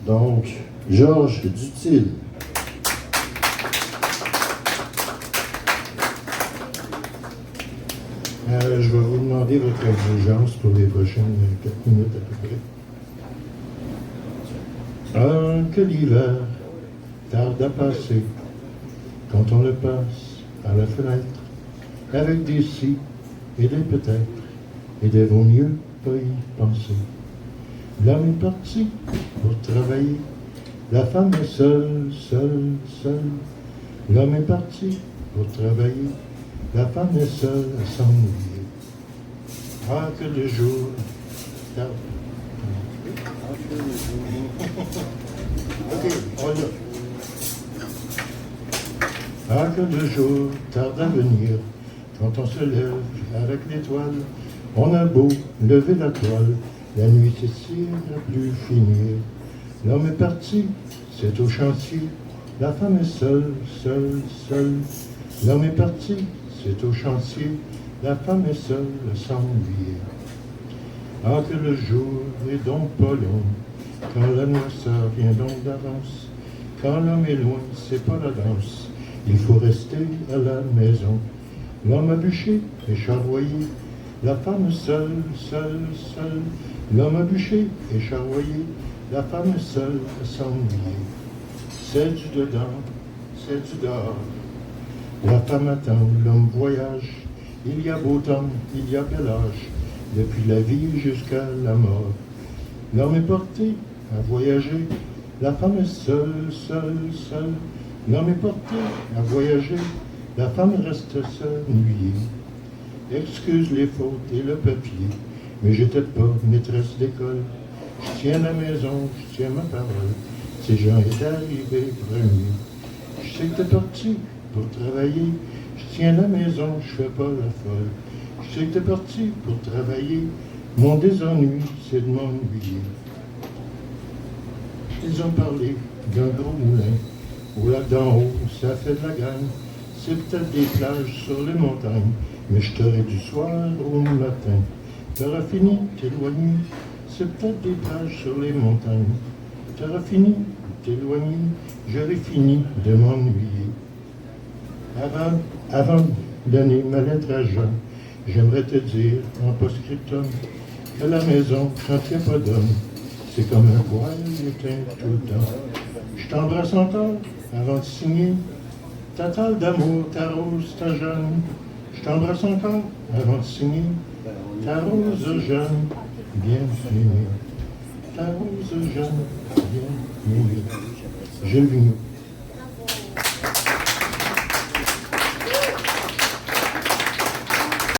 Donc, Georges Dutil. Je vais vous demander votre indulgence pour les prochaines 4 minutes à peu près. Ah, que l'hiver tarde à passer quand on le passe à la fenêtre, avec des si et des peut-être, et des vaut mieux pas y penser. L'homme est parti pour travailler, la femme est seule, seule, seule. L'homme est parti pour travailler, la femme est seule à s'ennuyer. Ah, que le jour tarde. Ok, on l'a. Ah, que le jour tarde à venir, quand on se lève avec l'étoile, on a beau lever la toile, la nuit s'étire à plus finir. L'homme est parti, c'est au chantier, la femme est seule, seule, seule. L'homme est parti, c'est au chantier, la femme est seule à s'ennuyer. Ah, que le jour est donc pas long, quand la noirceur vient donc d'avance, quand l'homme est loin, c'est pas la danse, il faut rester à la maison. L'homme a bûché et charroyé, la femme seule, seule, seule. L'homme a bûché et charroyé, la femme seule à s'ennuyer. C'est du dedans, c'est du dehors. La femme attend, l'homme voyage. Il y a beau temps, il y a bel âge, depuis la vie jusqu'à la mort. L'homme est porté à voyager, la femme est seule, seule, seule. L'homme est porté à voyager, la femme reste s'ennuyer. Excuse les fautes et le papier, mais j'étais pas maîtresse d'école. Je tiens la maison, je tiens ma parole, ces gens est arrivé premier. Je sais que t'es parti pour travailler, je tiens la maison, je fais pas la folle. Je sais que t'es parti pour travailler, mon désennui, c'est de m'ennuyer. Ils ont parlé d'un gros moulin, où là d'en haut, ça fait de la gagne. C'est peut-être des plages sur les montagnes, mais je t'aurai du soir au matin. T'auras fini, t'éloigner, c'est peut-être des plages sur les montagnes. T'auras fini, t'éloigner, j'aurai fini de m'ennuyer. Avant de donner ma lettre à Jean, j'aimerais te dire en post-scriptum que la maison, quand il n'y a pas d'homme, c'est comme un poêle éteint tout le temps. Je t'embrasse encore avant de signer. Ta talle d'amour, ta rose, ta jeune. Je t'embrasse encore avant de signer. Ta rose jeune, bien finie. Ta rose jeune, bien finie. Gilles Vigneault.